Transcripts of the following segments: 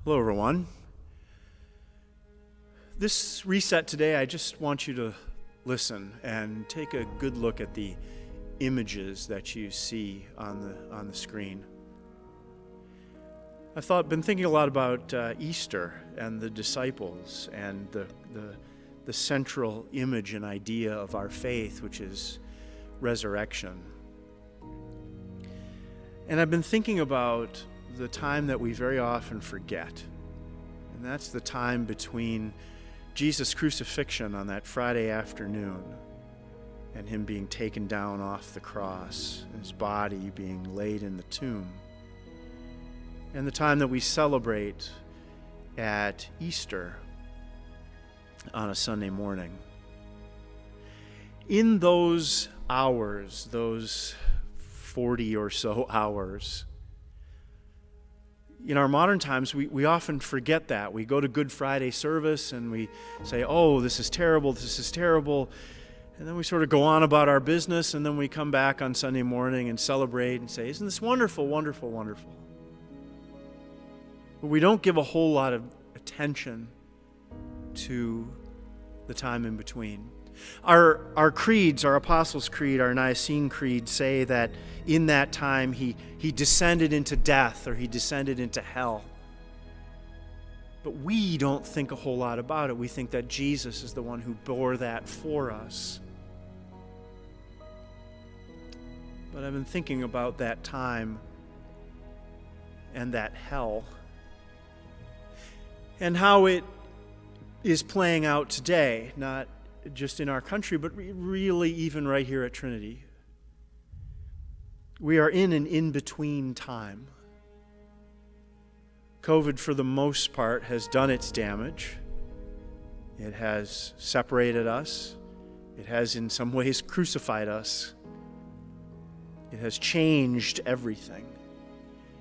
Hello, everyone. This reset today, I just want you to listen and take a good look at the images that you see on the screen. I've been thinking a lot about Easter and the disciples and the central image and idea of our faith, which is resurrection. And I've been thinking about the time that we very often forget, and that's the time between Jesus' crucifixion on that Friday afternoon and him being taken down off the cross, and his body being laid in the tomb, and the time that we celebrate at Easter on a Sunday morning. In those hours, those 40 or so hours, in our modern times, we often forget that. We go to Good Friday service and we say, oh, this is terrible, and then we sort of go on about our business, and then we come back on Sunday morning and celebrate and say, isn't this wonderful, wonderful, wonderful? But we don't give a whole lot of attention to the time in between. Our creeds, our Apostles' Creed, our Nicene Creed say that in that time he descended into death, or he descended into hell. But we don't think a whole lot about it. We think that Jesus is the one who bore that for us. But I've been thinking about that time and that hell, and how it is playing out today, not just in our country, but really even right here at Trinity. We are in an in-between time. COVID, for the most part, has done its damage. It has separated us. It has, in some ways, crucified us. It has changed everything.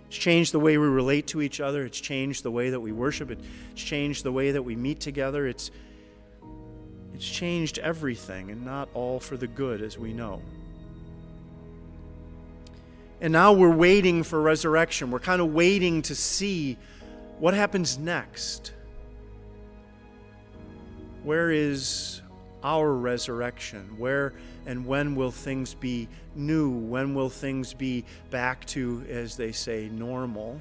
It's changed the way we relate to each other. It's changed the way that we worship. It's changed the way that we meet together. It's changed everything, and not all for the good, as we know. And now we're waiting for resurrection. We're kind of waiting to see what happens next. Where is our resurrection? Where and when will things be new? When will things be back to, as they say, normal?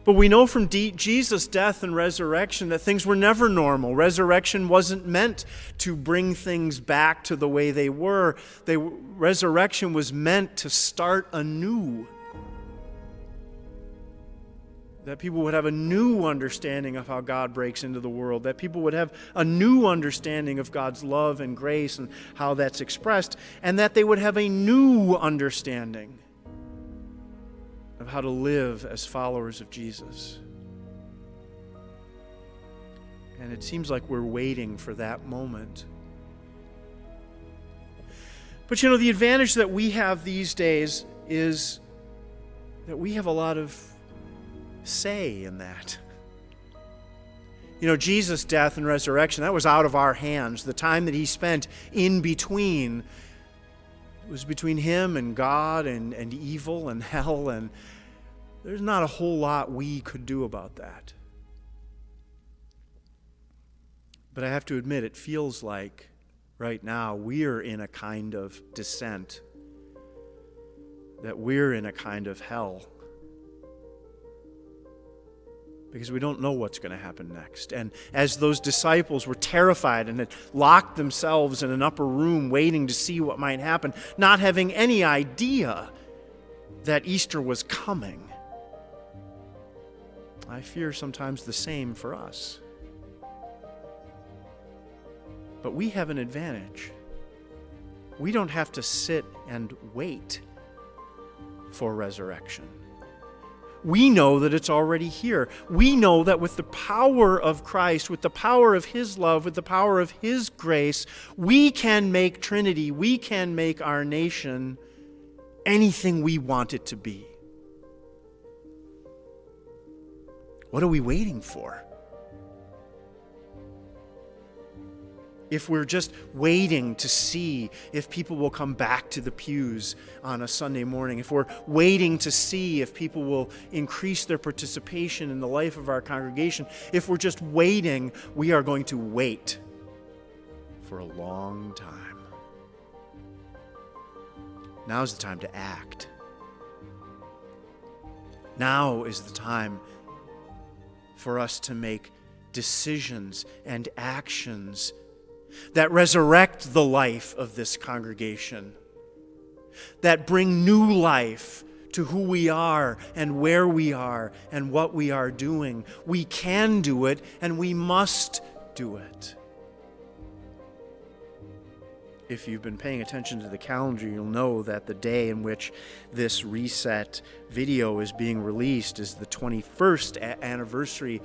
But we know from Jesus' death and resurrection that things were never normal. Resurrection wasn't meant to bring things back to the way they were. Resurrection was meant to start anew. That people would have a new understanding of how God breaks into the world. That people would have a new understanding of God's love and grace and how that's expressed. And that they would have a new understanding of how to live as followers of Jesus. And it seems like we're waiting for that moment. But the advantage that we have these days is that we have a lot of say in that. Jesus' death and resurrection, that was out of our hands. The time that he spent in between was between him and God and evil and hell, and there's not a whole lot we could do about that. But I have to admit, it feels like right now we're in a kind of descent, that we're in a kind of hell, because we don't know what's going to happen next. And as those disciples were terrified and had locked themselves in an upper room waiting to see what might happen, not having any idea that Easter was coming, I fear sometimes the same for us. But we have an advantage. We don't have to sit and wait for resurrection. We know that it's already here. We know that with the power of Christ, with the power of his love, with the power of his grace, we can make Trinity, we can make our nation anything we want it to be. What are we waiting for? if we're just waiting to see if people will come back to the pews on a Sunday morning, if we're waiting to see if people will increase their participation in the life of our congregation, if we're just waiting, we are going to wait for a long time. Now's the time to act. Now is the time for us to make decisions and actions that resurrect the life of this congregation, that bring new life to who we are and where we are and what we are doing. We can do it, and we must do it. If you've been paying attention to the calendar, you'll know that the day in which this Reset video is being released is the 21st anniversary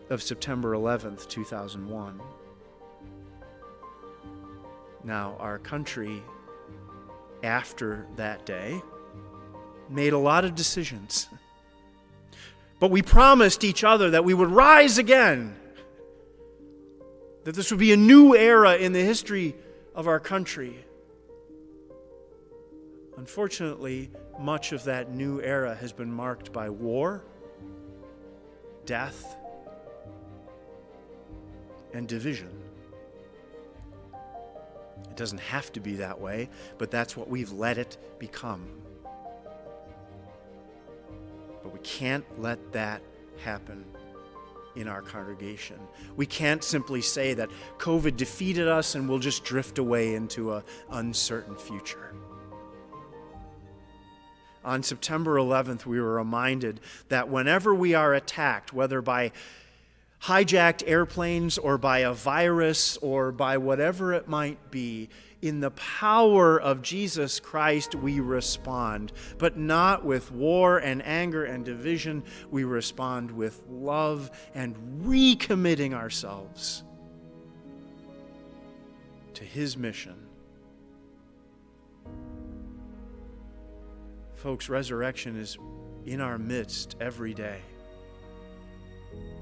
of September 11th, 2001. Now, our country, after that day, made a lot of decisions. But we promised each other that we would rise again, that this would be a new era in the history of our country. Unfortunately, much of that new era has been marked by war, death, and division. It doesn't have to be that way, but that's what we've let it become. But we can't let that happen in our congregation. We can't simply say that COVID defeated us and we'll just drift away into an uncertain future. On September 11th, we were reminded that whenever we are attacked, whether by hijacked airplanes or by a virus or by whatever it might be, in the power of Jesus Christ we respond, but not with war and anger and division. We respond with love and recommitting ourselves to His mission. Folks, resurrection is in our midst every day.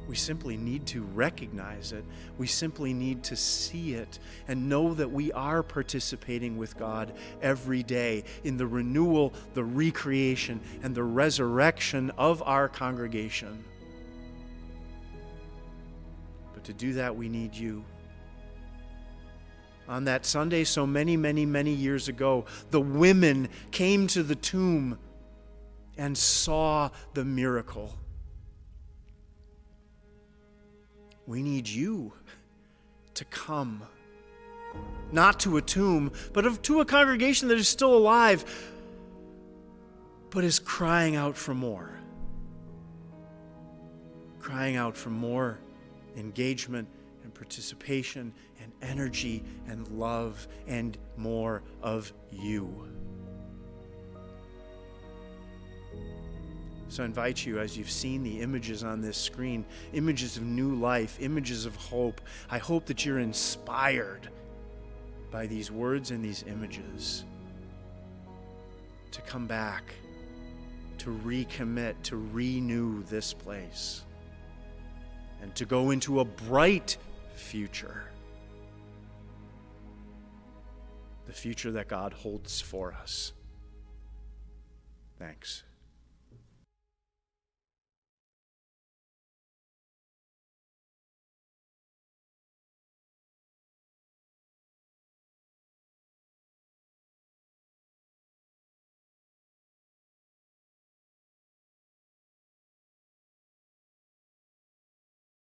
We simply need to recognize it. We simply need to see it and know that we are participating with God every day in the renewal, the recreation, and the resurrection of our congregation. But to do that, we need you. On that Sunday, so many, many, many years ago, the women came to the tomb and saw the miracle. We need you to come, not to a tomb, but to a congregation that is still alive, but is crying out for more. Crying out for more engagement and participation and energy and love and more of you. So I invite you, as you've seen the images on this screen, images of new life, images of hope, I hope that you're inspired by these words and these images to come back, to recommit, to renew this place, and to go into a bright future, the future that God holds for us. Thanks.